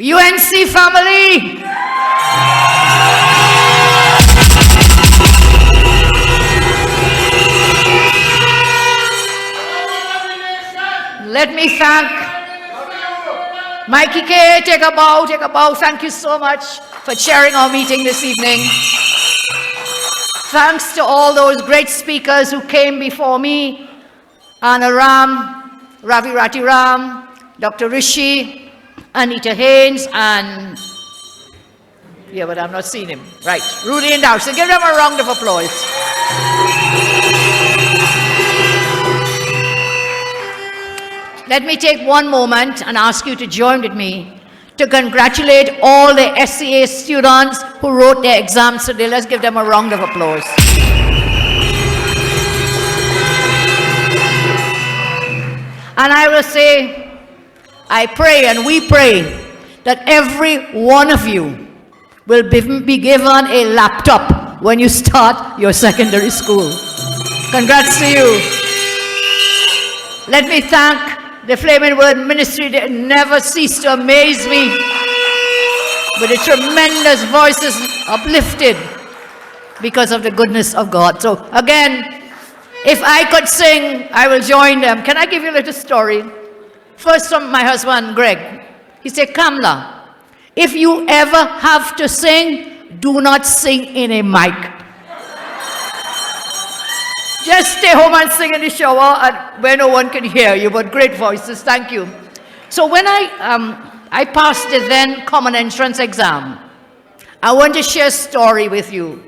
UNC family. Let me thank Mikey K. Take a bow, take a bow. Thank you so much for chairing our meeting this evening. Thanks to all those great speakers who came before me. Anna Ram, Ravi Rati Ram, Dr. Rishi, Anita Haynes, and, yeah, but I'm not seeing him. Right, Rudy and Dowson. Give them a round of applause. Let me take one moment and ask you to join with me to congratulate all the SCA students who wrote their exams today. Let's give them a round of applause. And I will say, I pray and we pray that every one of you will be given a laptop when you start your secondary school. Congrats to you. Let me thank the Flaming Word Ministry. They never cease to amaze me with the tremendous voices uplifted because of the goodness of God. So again, if I could sing, I will join them. Can I give you a little story? First from my husband, Greg. He said, Kamla, if you ever have to sing, do not sing in a mic. Just stay home and sing in the shower and where no one can hear you, but great voices, thank you. So when I passed the then common entrance exam, I want to share a story with you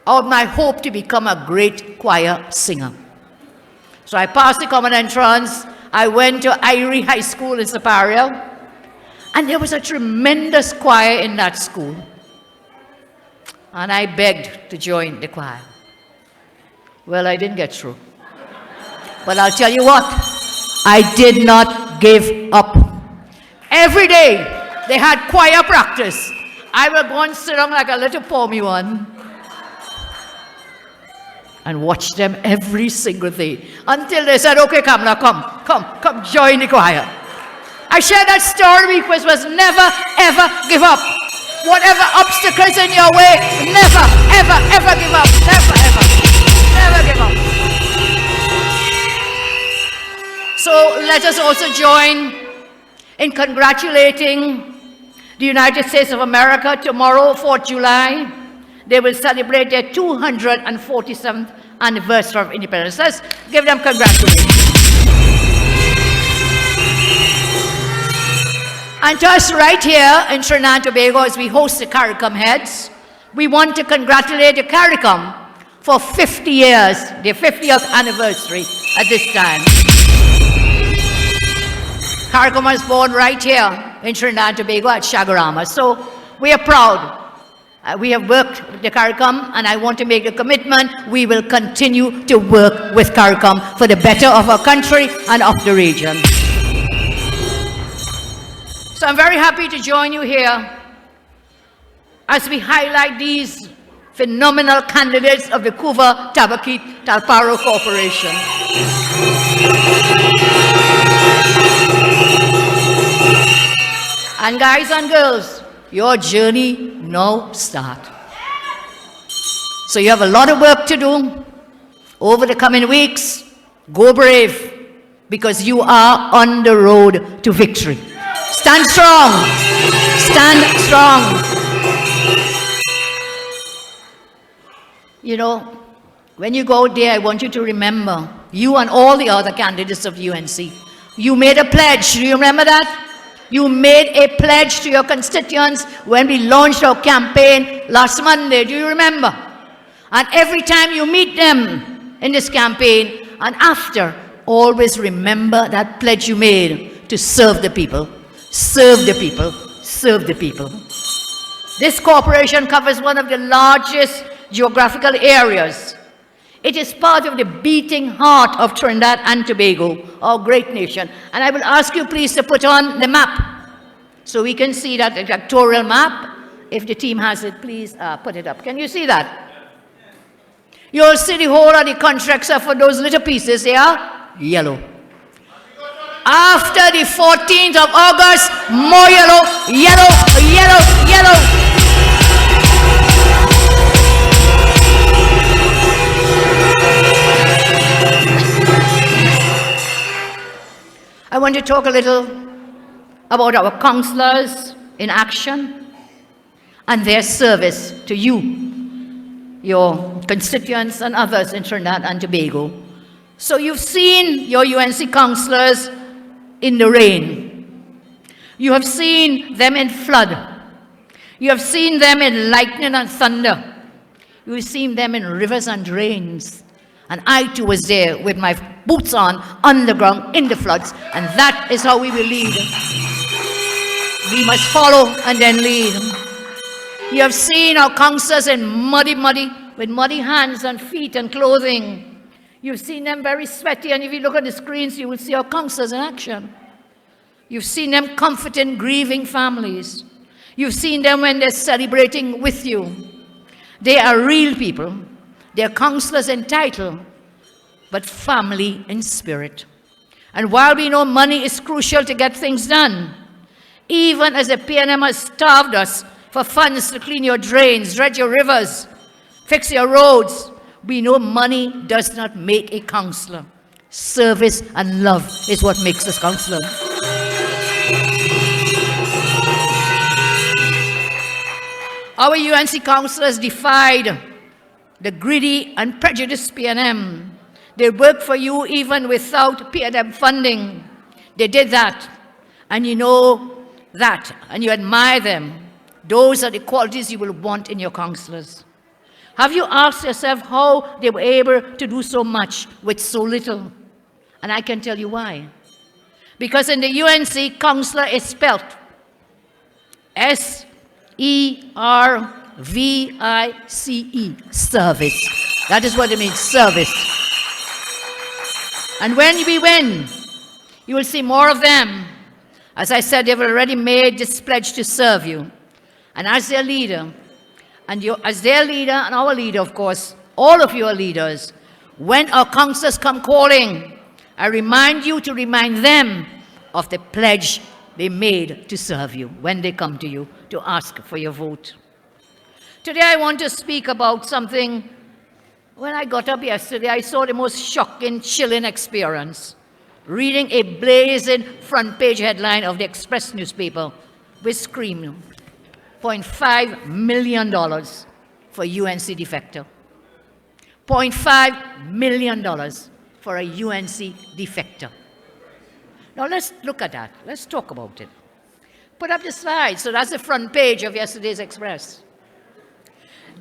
of my hope to become a great choir singer. So I passed the common entrance, I went to Irie High School in Saparia, and there was a tremendous choir in that school. And I begged to join the choir. Well, I didn't get through. But I'll tell you what, I did not give up. Every day, they had choir practice. I would go and sit down like a little pommy one and watch them every single day until they said, okay, Kamla, come, join the choir. I share that story because was never, ever give up. Whatever obstacles in your way, never, ever give up. Never, ever. Never give up. So let us also join in congratulating the United States of America. Tomorrow, 4th July, they will celebrate their 247th anniversary of independence. Let's give them congratulations. And to us right here in Trinidad and Tobago, as we host the CARICOM heads, we want to congratulate the CARICOM for 50 years, their 50th anniversary at this time. CARICOM was born right here in Trinidad and Tobago at Shagarama. So we are proud. We have worked with the CARICOM, and I want to make a commitment. We will continue to work with CARICOM for the better of our country and of the region. So I'm very happy to join you here as we highlight these phenomenal candidates of the Couva Tabakit Talparo Corporation. And guys and girls, your journey now starts. So you have a lot of work to do over the coming weeks. Go brave, because you are on the road to victory. Stand strong. Stand strong. You know, when you go out there, I want you to remember, you and all the other candidates of UNC, you made a pledge. Do you remember that? You made a pledge to your constituents when we launched our campaign last Monday. Do you remember? And every time you meet them in this campaign and after, always remember that pledge you made to serve the people. Serve the people. Serve the people. This corporation covers one of the largest geographical areas. It is part of the beating heart of Trinidad and Tobago, our great nation. And I will ask you please to put on the map so we can see that vectorial map. If the team has it, please put it up. Can you see that? You'll see the whole of the country except for those little pieces, they are yellow. after the 14th of August, more yellow, yellow, yellow, yellow. I want to talk a little about our counselors in action and their service to you, your constituents and others in Trinidad and Tobago. So you've seen your UNC counselors in the rain. You have seen them in flood. You have seen them in lightning and thunder. You have seen them in rivers and drains. And I too was there with my boots on the ground in the floods. And that is how we will lead. We must follow and then lead. You have seen our counselors in with muddy hands and feet and clothing. You've seen them very sweaty, and if you look at the screens, you will see our counselors in action. You've seen them comforting grieving families. You've seen them when they're celebrating with you. They are real people. They're counselors in title, but family in spirit. And while we know money is crucial to get things done, even as the PNM has starved us for funds to clean your drains, dredge your rivers, fix your roads, we know money does not make a counselor. Service and love is what makes us counselor. Our UNC counselors defied the greedy and prejudiced PNM. They work for you even without PNM funding. They did that, and you know that, and you admire them. Those are the qualities you will want in your counselors. Have you asked yourself how they were able to do so much with so little? And I can tell you why. Because in the UNC, counselor is spelled S-E-R-V-I-C-E, service. That is what it means, service. And when we win, you will see more of them. As I said, they've already made this pledge to serve you. And as their leader, and our leader, of course, all of you are leaders, when our counselors come calling, I remind you to remind them of the pledge they made to serve you when they come to you to ask for your vote. Today I want to speak about something. When I got up yesterday, I saw the most shocking, chilling experience. Reading a blazing front page headline of the Express newspaper with screaming, $0.5 million for UNC defector. $0.5 million for a UNC defector. Now let's look at that. Let's talk about it. Put up the slide. So that's the front page of yesterday's Express.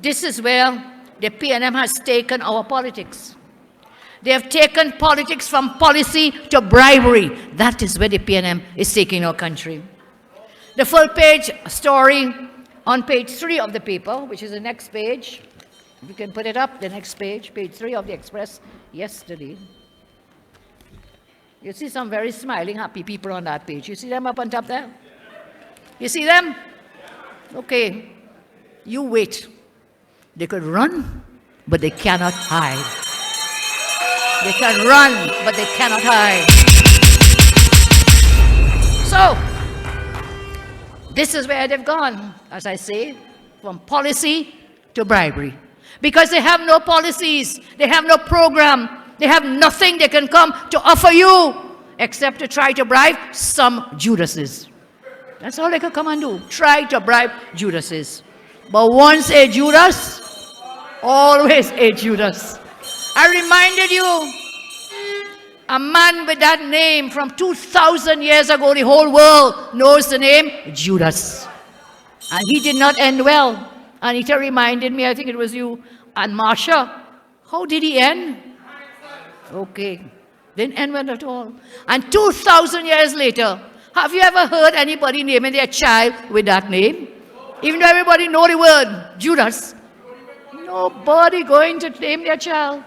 This is where the PNM has taken our politics. They have taken politics from policy to bribery. That is where the PNM is taking our country. The full page story on page 3 of the paper, which is the next page. You can put it up, the next page, page 3 of the Express yesterday. You see some very smiling, happy people on that page. You see them up on top there? You see them? Okay. You wait. They could run, but they cannot hide. They can run, but they cannot hide. So, this is where they've gone, as I say, from policy to bribery. Because they have no policies, they have no program, they have nothing they can come to offer you except to try to bribe some Judases. That's all they can come and do, try to bribe Judases. But once a Judas, always a Judas. I reminded you, a man with that name from 2,000 years ago, the whole world knows the name Judas. And he did not end well. Anita reminded me, I think it was you, and Marsha, how did he end? Okay, didn't end well at all. And 2,000 years later, have you ever heard anybody naming their child with that name? Even though everybody know the word, Judas. Nobody going to name their child.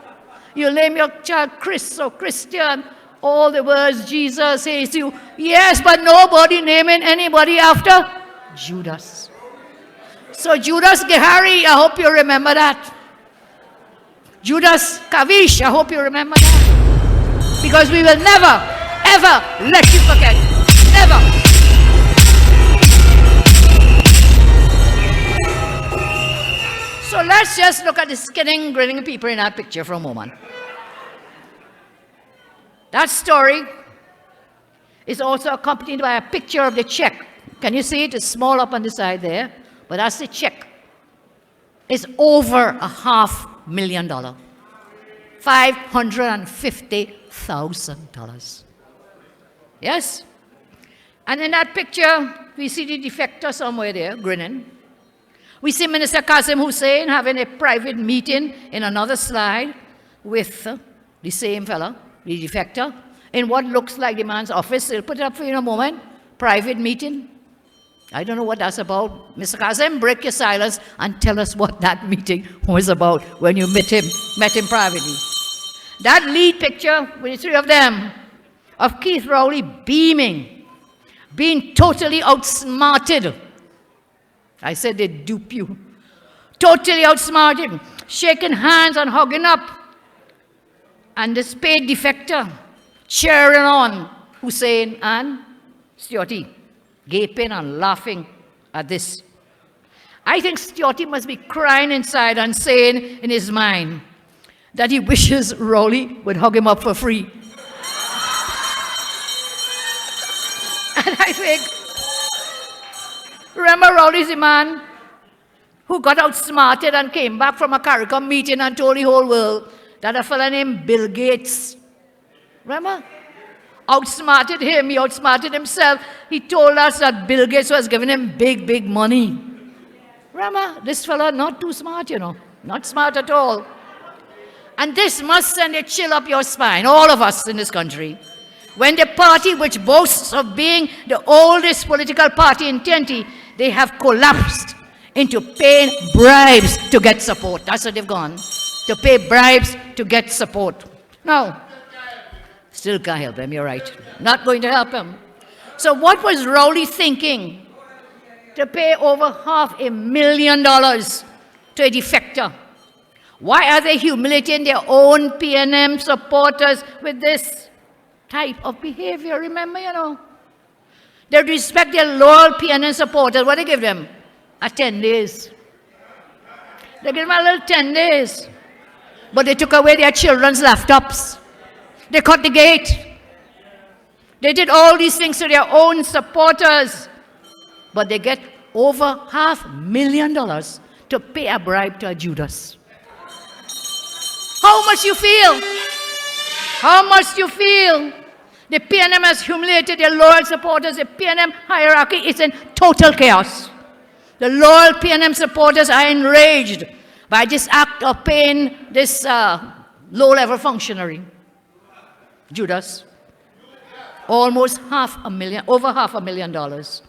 You'll name your child Chris or Christian, all the words Jesus, Jesus. Yes, but nobody naming anybody after Judas. So Judas Gehari, I hope you remember that. Judas Kavish, I hope you remember that. Because we will never, ever let you forget. Never. So let's just look at the skinning, grinning people in that picture for a moment. That story is also accompanied by a picture of the check. Can you see it? It's small up on the side there, but that's the check. It's over $500,000. $550,000. Yes? And in that picture, we see the defector somewhere there, grinning. We see Minister Qasim Hussain having a private meeting in another slide with the same fella, the defector, in what looks like the man's office. I'll put it up for you in a moment. Private meeting. I don't know what that's about. Mr. Qasim, break your silence and tell us what that meeting was about when you met him privately. That lead picture with the three of them, of Keith Rowley beaming, being totally outsmarted. I said they dupe you. Totally outsmarted, shaking hands and hugging up. And the spade defector cheering on Hussain and Stewart, gaping and laughing at this. I think Stewart must be crying inside and saying in his mind that he wishes Rowley would hug him up for free. And I think, remember Rowley's the man who got outsmarted and came back from a CARICOM meeting and told the whole world that a fellow named Bill Gates, remember? Outsmarted him, he outsmarted himself. He told us that Bill Gates was giving him big, big money. Remember, this fellow not too smart, you know, not smart at all. And this must send a chill up your spine, all of us in this country, when the party which boasts of being the oldest political party in Tenty, they have collapsed into paying bribes to get support. That's what they've gone, to pay bribes to get support. No. Still can't help him, you're right. Not going to help him. So what was Rowley thinking to pay over $500,000 to a defector? Why are they humiliating their own PNM supporters with this type of behavior? Remember, you know, they respect their loyal PNM supporters. What do they give them? 10 days. They give them a little 10 days. But they took away their children's laptops. They cut the gate. They did all these things to their own supporters. But they get over $500,000 to pay a bribe to a Judas. How much you feel? How much you feel? The PNM has humiliated their loyal supporters. The PNM hierarchy is in total chaos. The loyal PNM supporters are enraged by this act of paying this low-level functionary, Judas, almost over $500,000.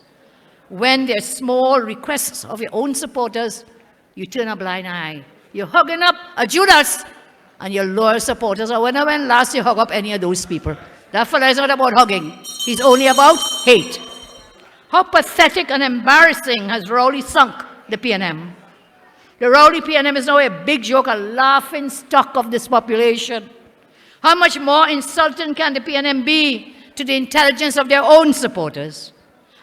When there's small requests of your own supporters, you turn a blind eye. You're hugging up a Judas and your loyal supporters. Or when last you hug up any of those people? That fellow is not about hugging. He's only about hate. How pathetic and embarrassing has Rowley sunk the PNM? The Rowley PNM is now a big joke, a laughing stock of this population. How much more insulting can the PNM be to the intelligence of their own supporters?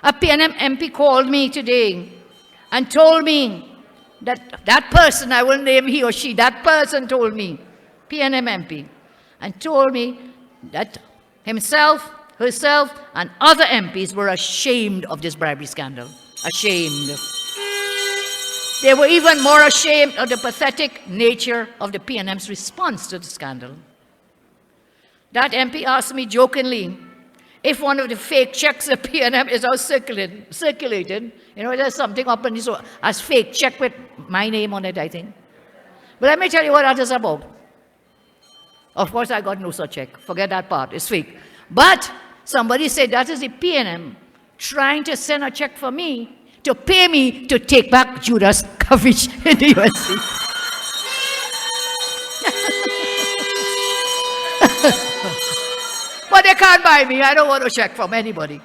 A PNM MP called me today and told me that that person, I will name he or she, that person told me, PNM MP, and told me that himself, herself, and other MPs were ashamed of this bribery scandal. Ashamed. They were even more ashamed of the pathetic nature of the PNM's response to the scandal. That MP asked me jokingly if one of the fake checks at PNM is now circulated. You know, there's something up in this as fake check with my name on it, I think. But let me tell you what that is about. Of course, I got no such check. Forget that part. It's fake. But somebody said that is the PNM trying to send a check for me to pay me to take back Judas coverage in the UNC. But they can't buy me. I don't want a check from anybody.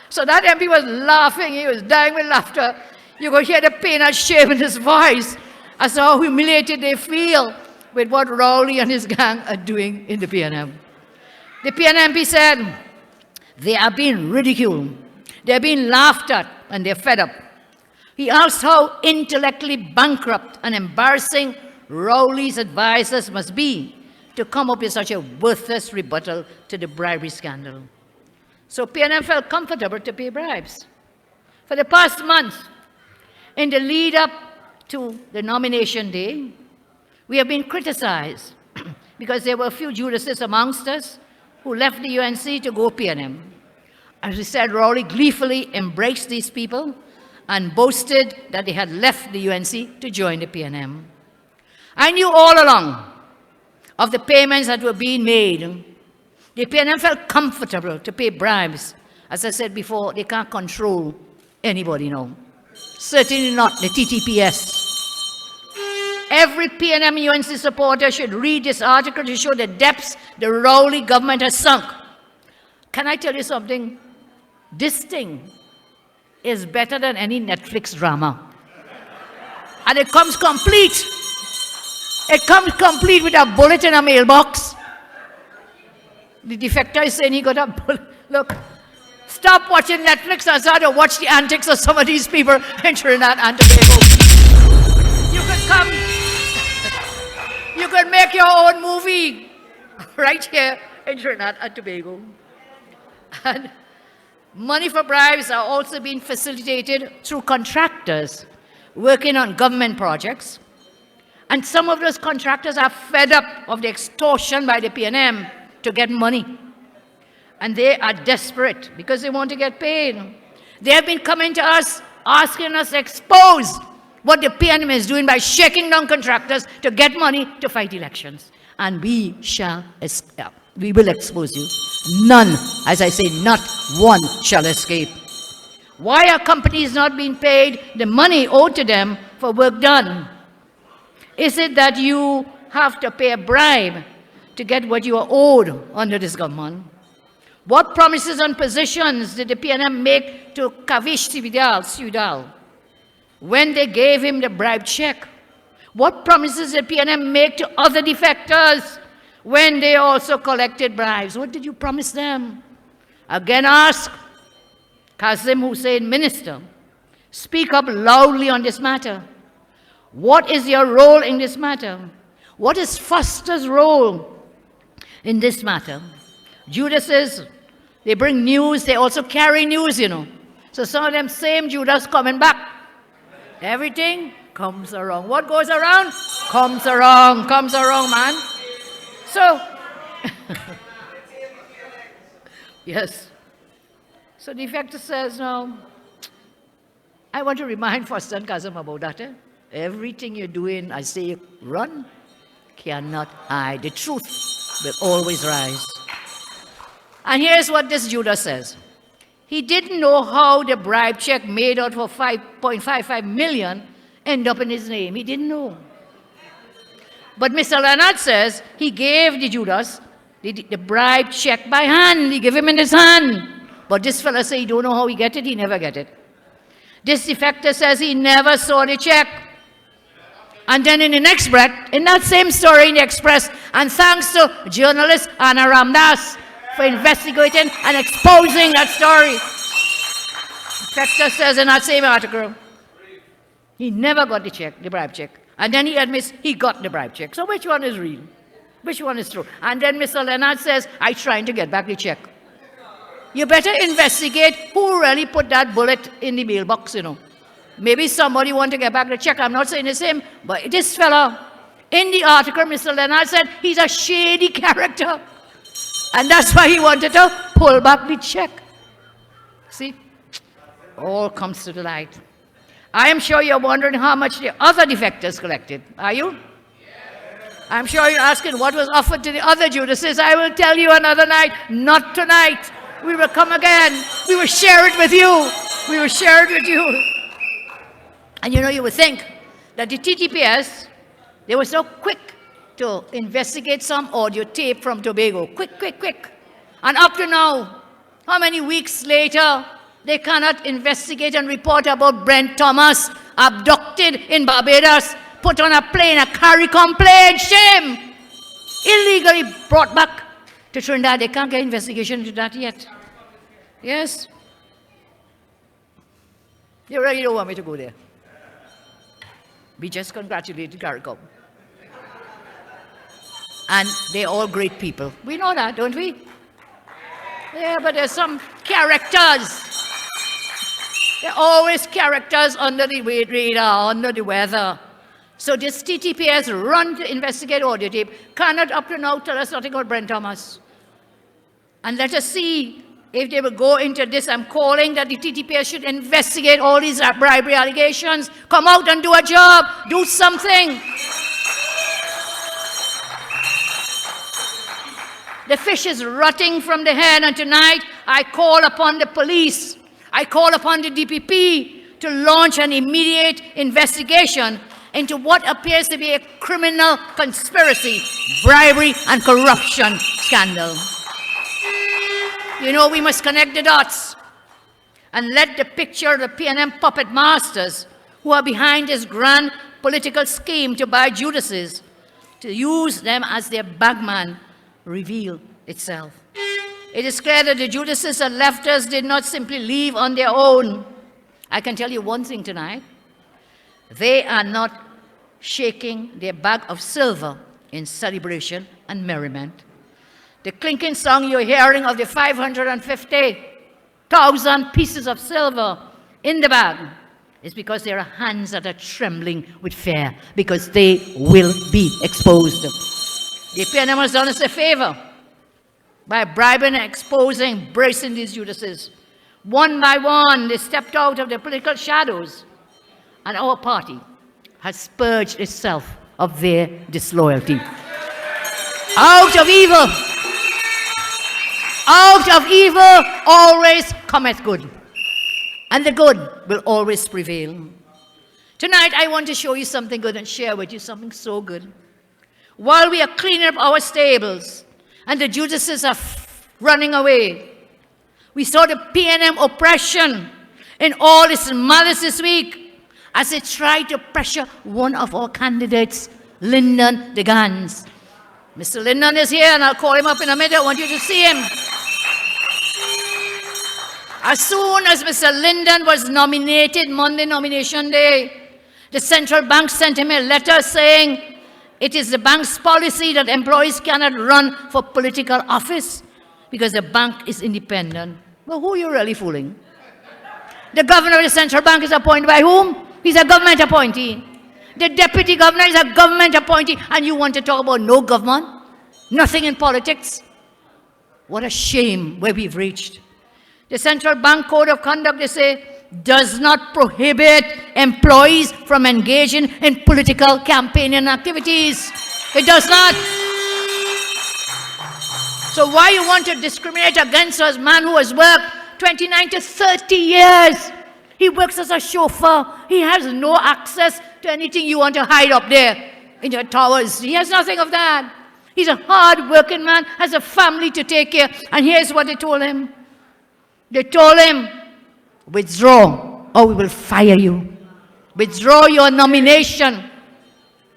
So that MP was laughing. He was dying with laughter. You could hear the pain and shame in his voice as to how humiliated they feel with what Rowley and his gang are doing in the PNM. The PNMP said they are being ridiculed, they're being laughed at, and they're fed up. He asked how intellectually bankrupt and embarrassing Rowley's advisors must be to come up with such a worthless rebuttal to the bribery scandal. So PNM felt comfortable to pay bribes. For the past month, in the lead up to the nomination day, we have been criticized because there were a few Judases amongst us who left the UNC to go PNM. As we said, Rowley gleefully embraced these people and boasted that they had left the UNC to join the PNM. I knew all along of the payments that were being made. The PNM felt comfortable to pay bribes. As I said before, they can't control anybody now. Certainly not the TTPS. Every PNM UNC supporter should read this article to show the depths the Rowley government has sunk. Can I tell you something? This thing is better than any Netflix drama. And it comes complete. It comes complete with a bullet in a mailbox. The defector is saying he got a bullet. Look, stop watching Netflix and start to watch the antics of some of these people in Trinidad and Tobago. You could come, you could make your own movie right here in Trinidad and Tobago. And money for bribes are also being facilitated through contractors working on government projects. And some of those contractors are fed up of the extortion by the PNM to get money. And they are desperate because they want to get paid. They have been coming to us, asking us to expose what the PNM is doing by shaking down contractors to get money to fight elections. And we will expose you. None, as I say, not one shall escape. Why are companies not being paid the money owed to them for work done? Is it that you have to pay a bribe to get what you are owed under this government? What promises and positions did the PNM make to Kavish Sudal when they gave him the bribe check? What promises did PNM make to other defectors when they also collected bribes? What did you promise them? Again, ask Kazim Hussain, Minister, speak up loudly on this matter. What is your role in this matter? What is Foster's role in this matter? Judases, they bring news, they also carry news, you know. So some of them same Judas coming back. Everything comes around. What goes around? Comes around, man. So, yes. So the defector says, no, I want to remind Foster and Kazim about that. Everything you're doing, I say, run, cannot hide. The truth will always rise. And here's what this Judas says. He didn't know how the bribe check made out for 5.55 million ended up in his name. He didn't know. But Mr. Leonard says he gave the Judas the bribe check by hand. He gave him in his hand. But this fella says he don't know how he get it. He never get it. This defector says he never saw the check. And then in the next breath, in that same story in the Express, and thanks to journalist Anna Ramdas for investigating and exposing that story. Defector says in that same article, he never got the check, the bribe check. And then he admits he got the bribe check. So which one is real? Which one is true? And then Mr. Leonard says, I'm trying to get back the check. You better investigate who really put that bullet in the mailbox, you know. Maybe somebody want to get back the check. I'm not saying the same, but this fella, in the article, Mr. Leonard said he's a shady character. And that's why he wanted to pull back the check. See? All comes to the light. I am sure you're wondering how much the other defectors collected. Are you? I'm sure you're asking what was offered to the other Judases. I will tell you another night. Not tonight. We will come again. We will share it with you. We will share it with you. And you know, you would think that the TTPS, they were so quick to investigate some audio tape from Tobago. Quick. And up to now, how many weeks later, they cannot investigate and report about Brent Thomas, abducted in Barbados, put on a plane, a CARICOM plane, shame, illegally brought back to Trinidad. They can't get investigation into that yet. Yes. You really don't want me to go there. We just congratulated CARICOM. And they're all great people. We know that, don't we? Yeah, but there's some characters. There are always characters under the radar, under the weather. So this TTPS run to investigate audio tape cannot up to now tell us nothing about Brent Thomas. And let us see if they will go into this. I'm calling that the TTPS should investigate all these bribery allegations. Come out and do a job. Do something. The fish is rotting from the head, and tonight I call upon the police, I call upon the DPP to launch an immediate investigation into what appears to be a criminal conspiracy, bribery and corruption scandal. You know, we must connect the dots and let the picture of the PNM puppet masters who are behind this grand political scheme to buy Judases, to use them as their bagman, reveal itself. It is clear that the Judases and lefters did not simply leave on their own. I can tell you one thing tonight. They are not shaking their bag of silver in celebration and merriment. The clinking song you're hearing of the 550,000 pieces of silver in the bag is because there are hands that are trembling with fear, because they will be exposed. The PNM has done us a favor by bribing and exposing, bracing these Judases. One by one, they stepped out of their political shadows, and our party has purged itself of their disloyalty. Out of evil always cometh good, and the good will always prevail. Tonight, I want to show you something good and share with you something so good. While we are cleaning up our stables and the Judases are running away, we saw the PNM oppression in all its malice this week as they tried to pressure one of our candidates, Lyndon de Gans. Mr. Lyndon is here, and I'll call him up in a minute. I want you to see him. As soon as Mr. Lyndon was nominated, Monday nomination day, the central bank sent him a letter saying, it is the bank's policy that employees cannot run for political office because the bank is independent. Well, who are you really fooling? The governor of the central bank is appointed by whom? He's a government appointee. The deputy governor is a government appointee, and you want to talk about no government? Nothing in politics? What a shame where we've reached. The central bank code of conduct, they say, does not prohibit employees from engaging in political campaigning activities. It does not. So why you want to discriminate against a man who has worked 29 to 30 years? He works as a chauffeur. He has no access to anything you want to hide up there in your towers. He has nothing of that. He's a hard-working man, has a family to take care. And here's what they told him. They told him, withdraw or we will fire you. Withdraw your nomination.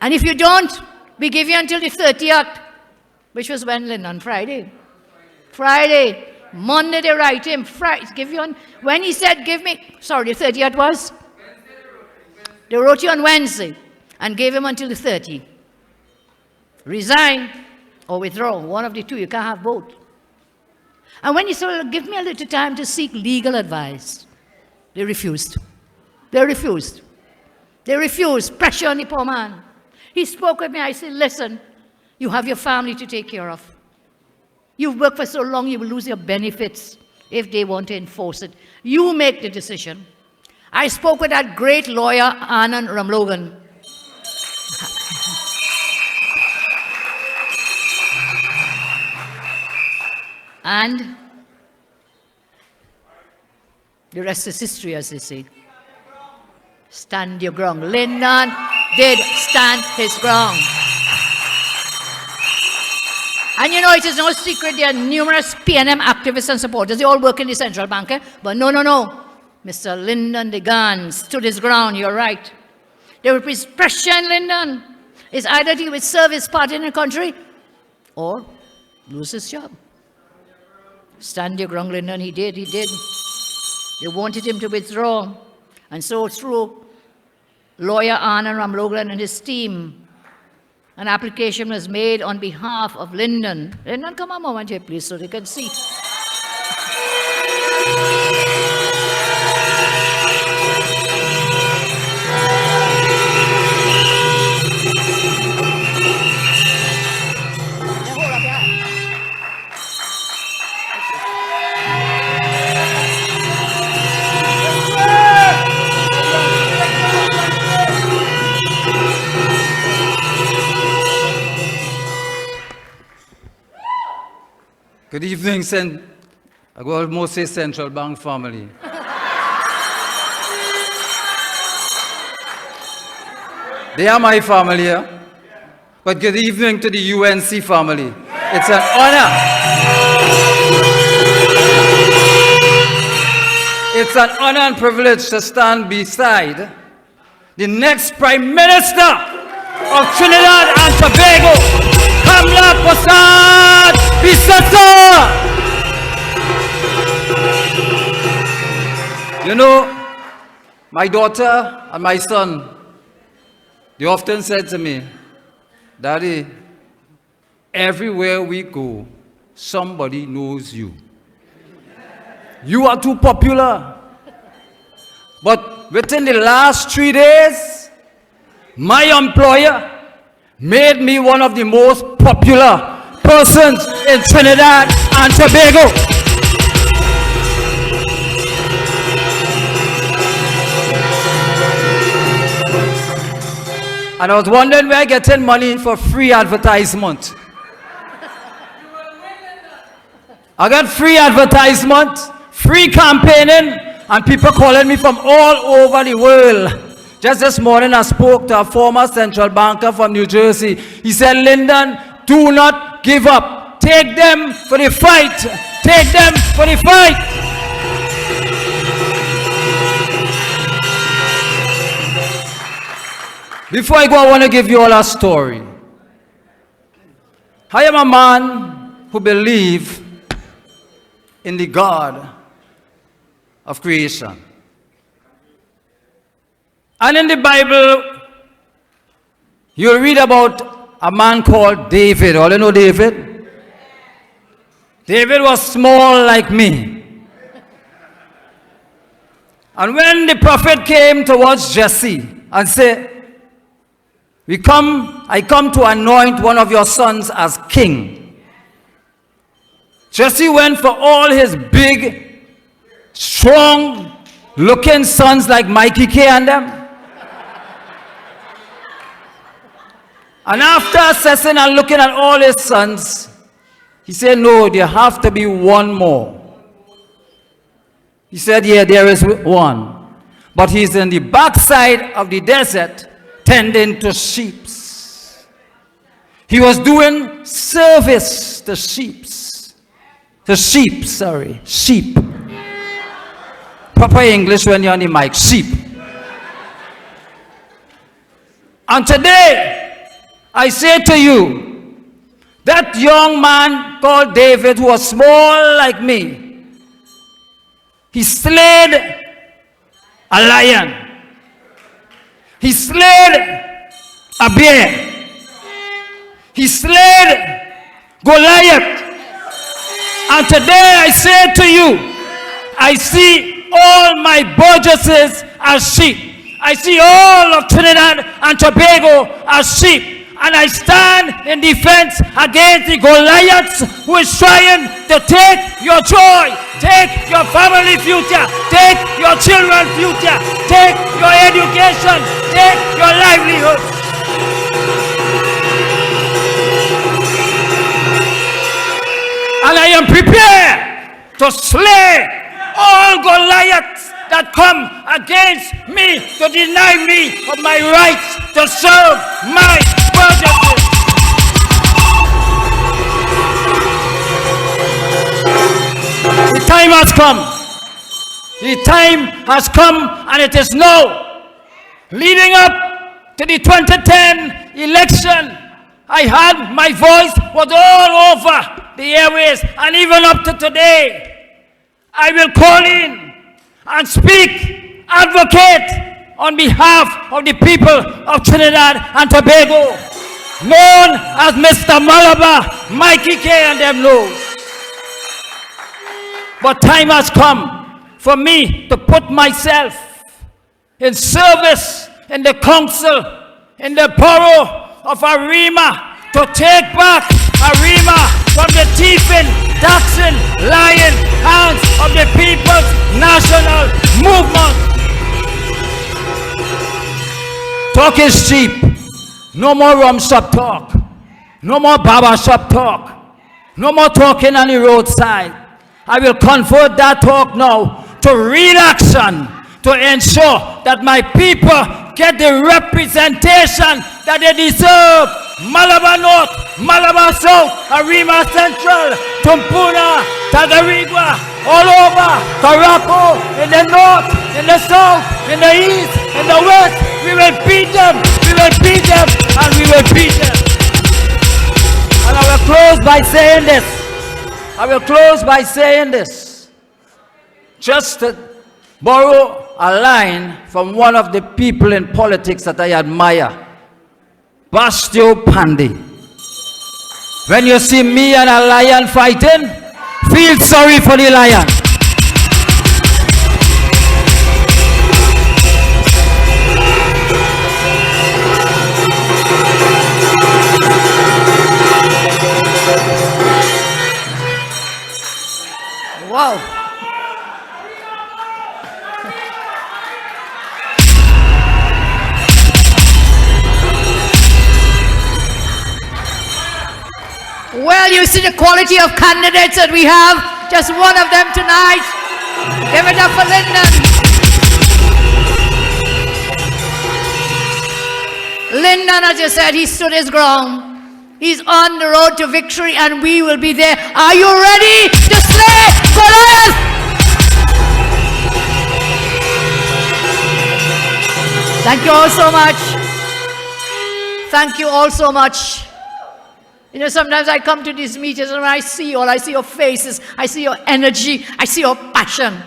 And if you don't, we give you until the 30th, which was when, on Friday. Friday. Monday they write him. Friday, give you on. When he said, give me, sorry, the 30th was? They wrote you on Wednesday and gave him until the 30th. Resign or withdraw. One of the two. You can't have both. And when he said, give me a little time to seek legal advice, they refused. They refused. They refused. Pressure on the poor man. He spoke with me. I said, listen, you have your family to take care of. You've worked for so long, you will lose your benefits if they want to enforce it. You make the decision. I spoke with that great lawyer, Anand Ramlogan. And the rest is history, as they say. Stand your ground. Lyndon did stand his ground. And you know, it is no secret there are numerous PNM activists and supporters. They all work in the central bank. But no. Mr. Lyndon de Gans stood his ground. You're right. There will be pressure on Lyndon. It's either he will serve his party in the country or lose his job. Stand your ground, Lyndon. He did. They wanted him to withdraw. And so through lawyer Anand Ramlogan and his team, an application was made on behalf of Lyndon. Lyndon, come a moment here, please, so they can see. Good evening, I will almost say Central Bank family. They are my family here. But good evening to the UNC family. It's an honor. It's an honor and privilege to stand beside the next Prime Minister of Trinidad and Tobago, Kamla Prasad Bisasa. You know, my daughter and my son, they often said to me, Daddy, everywhere we go, somebody knows you. You are too popular. But within the last 3 days, my employer made me one of the most popular persons in Trinidad and Tobago. And I was wondering where I getting money for free advertisement. I got free advertisement, free campaigning, and people calling me from all over the world. Just this morning I spoke to a former central banker from New Jersey. He said, Lyndon, do not give up. Take them for the fight. Take them for the fight. Before I go, I want to give you all a story. I am a man who believes in the God of creation. And in the Bible, you'll read about a man called David. All you know David? David was small like me. And when the prophet came towards Jesse and said, I come to anoint one of your sons as king. Jesse went for all his big, strong-looking sons like Mikey K and them. And after assessing and looking at all his sons, he said, no, there have to be one more. He said, yeah, there is one. But he's in the backside of the desert tending to sheep. He was doing service to sheep. Sheep. Proper English when you're on the mic, sheep. And today, I say to you, that young man called David, who was small like me, he slayed a lion. He slayed a bear. He slayed Goliath. And today I say to you, I see all my burgesses as sheep. I see all of Trinidad and Tobago as sheep. And I stand in defense against the Goliaths who is trying to take your joy, take your family future, take your children's future, take your education, take your livelihood. And I am prepared to slay all Goliaths that come against me to deny me of my rights to serve my burgesses. The time has come. The time has come, and it is now. Leading up to the 2010 election, I had my voice was all over the airways, and even up to today, I will call in and speak, advocate on behalf of the people of Trinidad and Tobago, known as Mr. Malabar, Mikey K and them knows. But time has come for me to put myself in service in the council, in the borough of Arima, to take back Arima from the thieving, taxing, lying hands of the People's National Movement. Talk is cheap. No more rum shop talk. No more barber shop talk. No more talking on the roadside. I will convert that talk now to real action to ensure that my people get the representation that they deserve. Malabar North, Malabar South, Arima Central, Tumpuna, Tagarigua, all over, Caraco, in the north, in the south, in the east, in the west. We will beat them, we will beat them, and we will beat them. And I will close by saying this. I will close by saying this. Just to borrow a line from one of the people in politics that I admire, Bastio Pandey. When you see me and a lion fighting, feel sorry for the lion. Wow. Well, you see the quality of candidates that we have. Just one of them tonight. Give it up for Lyndon. Lyndon, as you said, he stood his ground. He's on the road to victory and we will be there. Are you ready to slay Goliath? Thank you all so much. Thank you all so much. You know, sometimes I come to these meetings and when I see you all, I see your faces, I see your energy, I see your passion.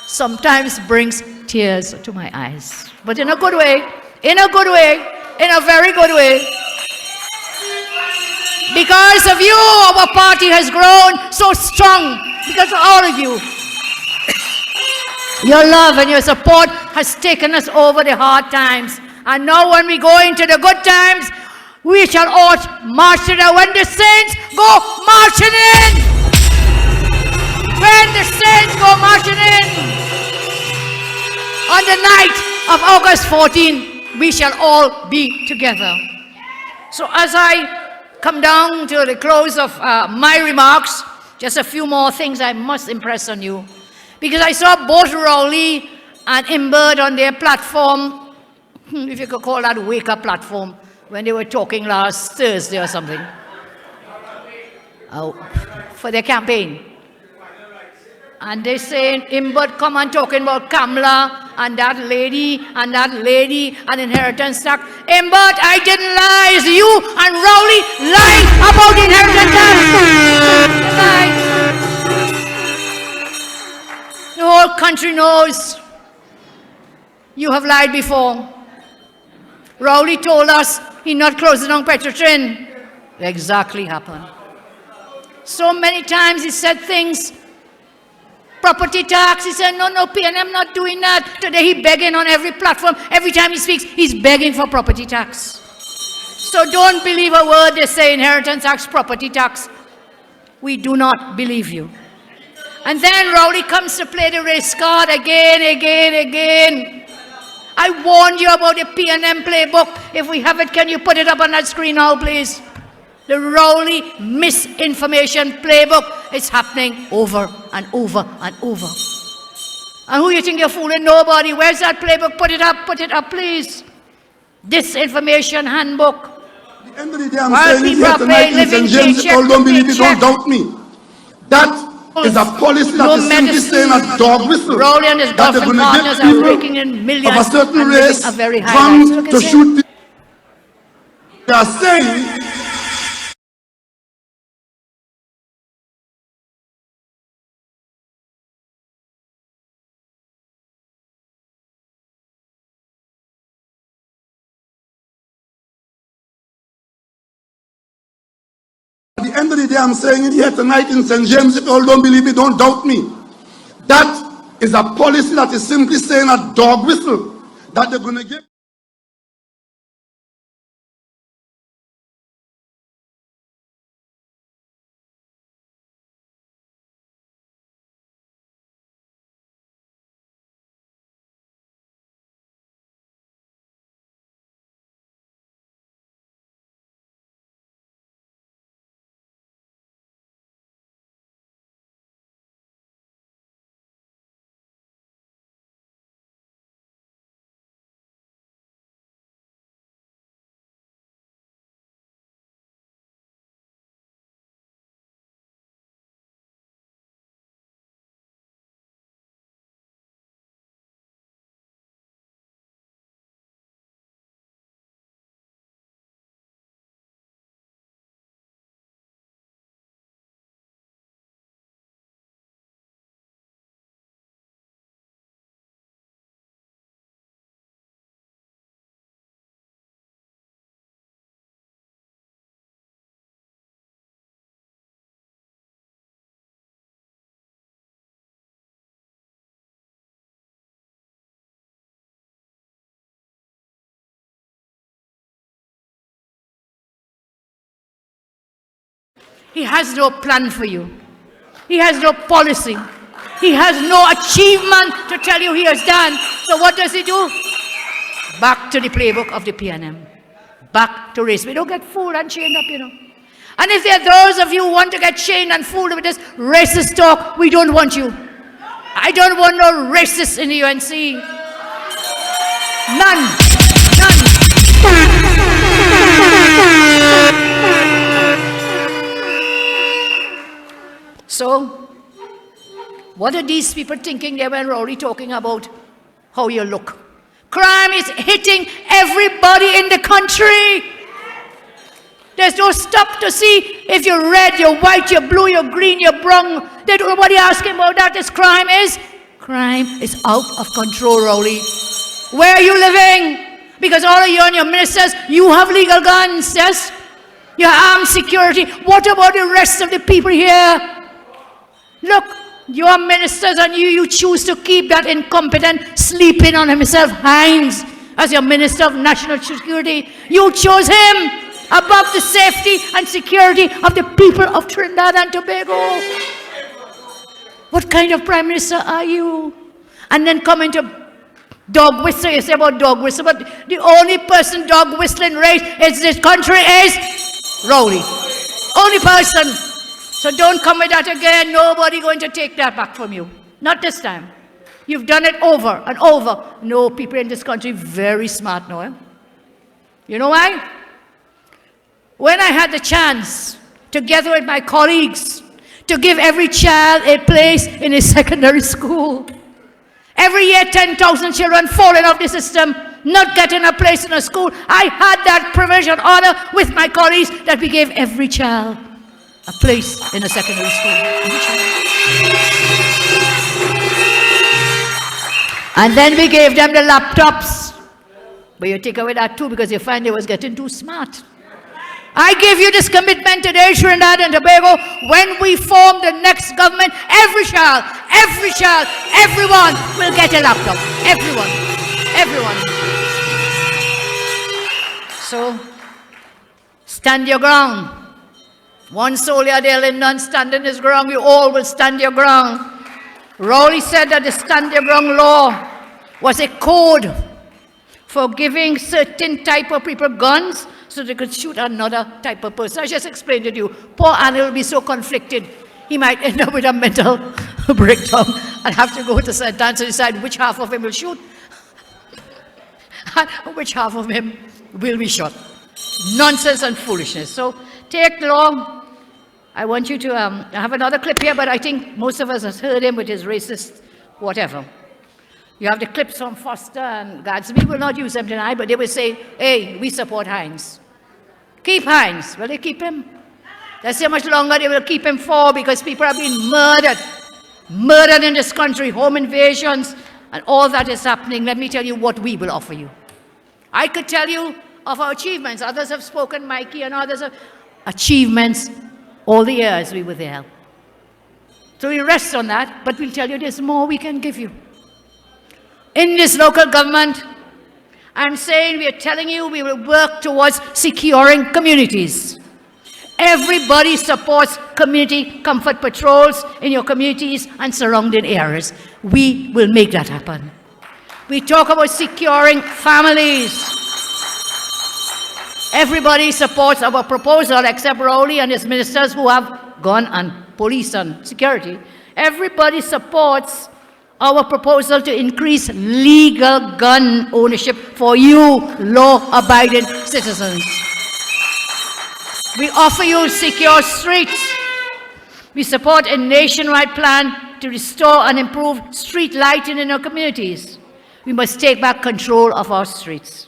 Sometimes brings tears to my eyes. But in a good way, in a good way, in a very good way. Because of you, our party has grown so strong. Because of all of you. Your love and your support has taken us over the hard times. And now when we go into the good times, we shall all march together. When the saints go marching in. When the saints go marching in. On the night of August 14, we shall all be together. So as I come down to the close of my remarks, just a few more things I must impress on you. Because I saw both Rowley and Imbird on their platform, if you could call that wake-up platform, when they were talking last Thursday or something, for their campaign. And they saying, Imbird come and talking about Kamala and that lady and inheritance tax. Imbird, I didn't lie. It's you and Rowley lying about the inheritance tax. The whole country knows you have lied before. Rowley told us he's not closing down Petrotrin. Exactly happened. So many times he said things. Property tax, he said, no, PNM not doing that. Today he's begging on every platform. Every time he speaks, he's begging for property tax. So don't believe a word they say, inheritance tax, property tax. We do not believe you. And then Rowley comes to play the race card again. I warned you about the PNM playbook. If we have it, can you put it up on that screen now, please? The Rowley misinformation playbook is happening over and over and over. And who you think you're fooling? Nobody. Where's that playbook? Put it up, please. Disinformation handbook. At the end of the day, I'm saying it here tonight, ladies and gents, all don't believe it, don't doubt me. That is a policy that is simply same as dog whistle. Rowley and his government partners are raking in millions of a certain and race a very high come life. to shoot. They are saying end of the day, I'm saying it here tonight in St. James. If you all don't believe me, don't doubt me. That is a policy that is simply saying a dog whistle that they're going to give. He has no plan for you. He has no policy. He has no achievement to tell you he has done. So what does he do? Back to the playbook of the PNM. Back to race. We don't get fooled and chained up, you know. And if there are those of you who want to get chained and fooled with this racist talk, we don't want you. I don't want no racists in the UNC. None. So, what are these people thinking they were already talking about how you look? Crime is hitting everybody in the country. There's no stop to see if you're red, you're white, you're blue, you're green, you're brown. Nobody asking about that. This crime is out of control, Rowley. Where are you living? Because all of you and your ministers, you have legal guns, yes? You have armed security. What about the rest of the people here? Look, your ministers and you choose to keep that incompetent sleeping on himself, Hines, as your Minister of National Security. You chose him above the safety and security of the people of Trinidad and Tobago. What kind of Prime Minister are you? And then come into dog whistle. You say about dog whistle, but the only person dog whistling race in this country is Rowley. Only person. So don't come with that again. Nobody going to take that back from you. Not this time. You've done it over and over. No, people in this country very smart now. You know why? When I had the chance, together with my colleagues, to give every child a place in a secondary school. Every year, 10,000 children falling off the system, not getting a place in a school. I had that privilege and honor with my colleagues that we gave every child a place in a secondary school. And then we gave them the laptops. But you take away that too because you find they was getting too smart. I give you this commitment today, Trinidad and Tobago, when we form the next government, every child, everyone will get a laptop. Everyone. So, stand your ground. One soldier there, Lyndon, standing his ground, we all will stand your ground. Rowley said that the stand your ground law was a code for giving certain type of people guns so they could shoot another type of person. I just explained it to you. Poor Annie will be so conflicted. He might end up with a mental breakdown and have to go to St. Anne to decide which half of him will shoot and which half of him will be shot. Nonsense and foolishness. So take the law. I want you to I have another clip here, but I think most of us have heard him with his racist whatever. You have the clips from Foster and Gadsby. Will not use them tonight, but they will say, hey, we support Hines. Keep Hines. Will they keep him? That's how much longer they will keep him for, because people are being murdered in this country, home invasions, and all that is happening. Let me tell you what we will offer you. I could tell you of our achievements. Others have spoken, Mikey and others have achievements. all the years we were there. So we rest on that, but we'll tell you there's more we can give you. In this local government, I'm saying, we are telling you, we will work towards securing communities. Everybody supports community comfort patrols in your communities and surrounding areas. We will make that happen. We talk about securing families. Everybody supports our proposal except Rowley and his ministers who have gone on police and security. Everybody supports our proposal to increase legal gun ownership for you law-abiding citizens. We offer you secure streets. We support a nationwide plan to restore and improve street lighting in our communities. We must take back control of our streets.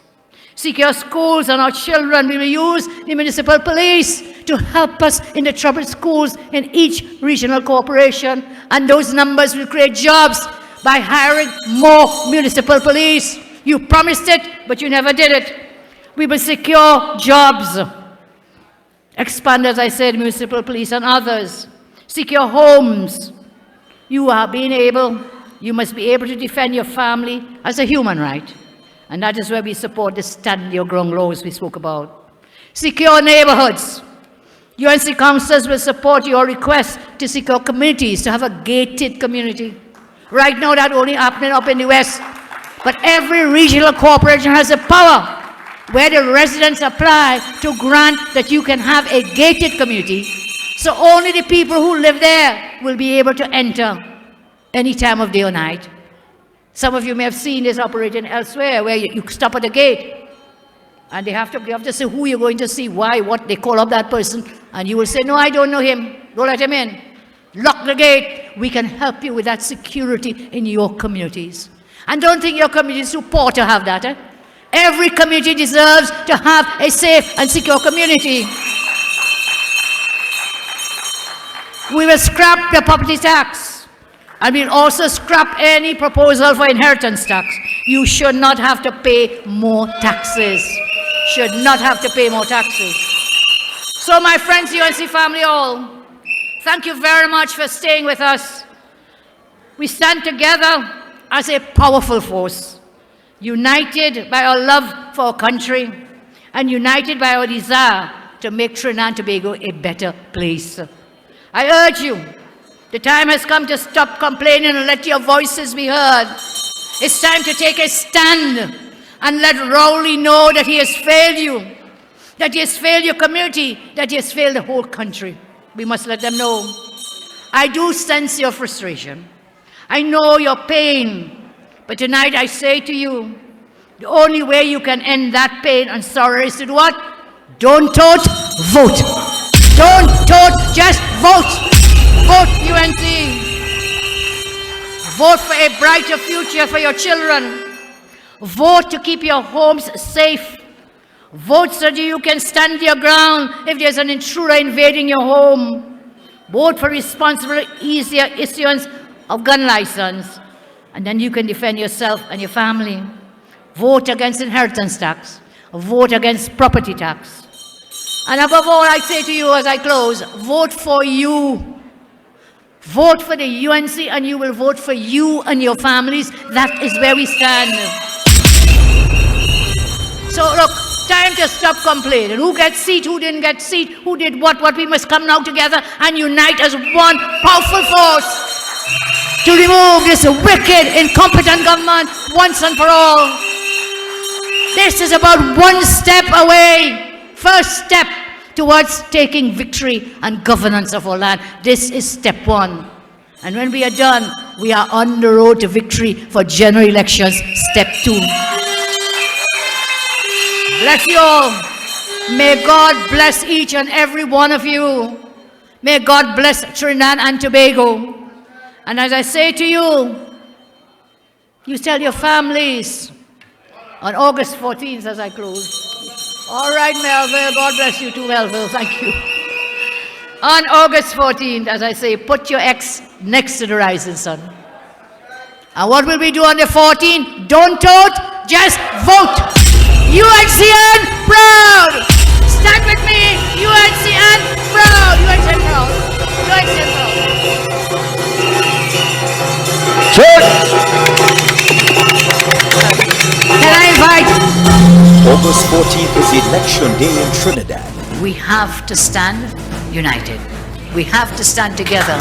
Secure schools and our children. We will use the municipal police to help us in the troubled schools in each regional corporation. And those numbers will create jobs by hiring more municipal police. You promised it, but you never did it. We will secure jobs. Expand, as I said, municipal police and others. Secure homes. You must be able to defend your family as a human right. And that is where we support the stand your ground laws we spoke about. Secure neighborhoods. UNC councillors will support your request to secure communities, to have a gated community. Right now, that's only happening up in the West. But every regional corporation has the power where the residents apply to grant that you can have a gated community. So only the people who live there will be able to enter any time of day or night. Some of you may have seen this operating elsewhere where you stop at the gate and you have to say who you're going to see, why, what, they call up that person, and you will say, no, I don't know him, don't let him in. Lock the gate. We can help you with that security in your communities. And don't think your community is too poor to have that. Every community deserves to have a safe and secure community. We will scrap the property tax. And we'll also scrap any proposal for inheritance tax. You should not have to pay more taxes. Should not have to pay more taxes. So my friends, UNC family all, thank you very much for staying with us. We stand together as a powerful force, united by our love for our country and united by our desire to make Trinidad and Tobago a better place. I urge you, the time has come to stop complaining and let your voices be heard. It's time to take a stand and let Rowley know that he has failed you, that he has failed your community, that he has failed the whole country. We must let them know. I do sense your frustration. I know your pain. But tonight I say to you, the only way you can end that pain and sorrow is to do what? Don't vote, vote. Don't vote, just vote. Vote UNC. Vote for a brighter future for your children. Vote to keep your homes safe. Vote so that you can stand your ground if there's an intruder invading your home. Vote for responsible, easier issuance of gun license. And then you can defend yourself and your family. Vote against inheritance tax. Vote against property tax. And above all, I say to you as I close, vote for you. Vote for the UNC and you will vote for you and your families. That is where we stand. So look, time to stop complaining. Who gets seat, who didn't get seat, who did what we must come now together and unite as one powerful force to remove this wicked, incompetent government once and for all. This is about one step away, first step towards taking victory and governance of our land. This is step one. And when we are done, we are on the road to victory for general elections, step two. Bless you all. May God bless each and every one of you. May God bless Trinidad and Tobago. And as I say to you, you tell your families on August 14th as I close. All right, Melville, God bless you too, Melville, thank you. On August 14th, as I say, put your X next to the rising sun. And what will we do on the 14th? Don't vote, just vote. UNCN proud. Stand with me, UNCN proud. proud. UNC proud. UNC proud. Church. Can I invite? August 14th is Election Day in Trinidad. We have to stand united. We have to stand together.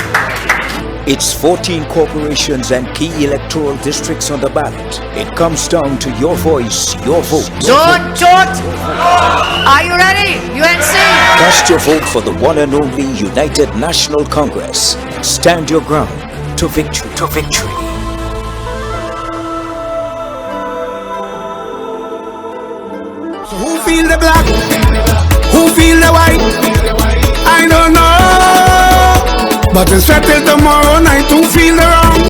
It's 14 corporations and key electoral districts on the ballot. It comes down to your voice, your vote. Don't toot. Are you ready? UNC. Cast your vote for the one and only United National Congress. Stand your ground to victory. To victory. So who feel the black? Who feel the white? I don't know. But it's settled tomorrow night. Who feel the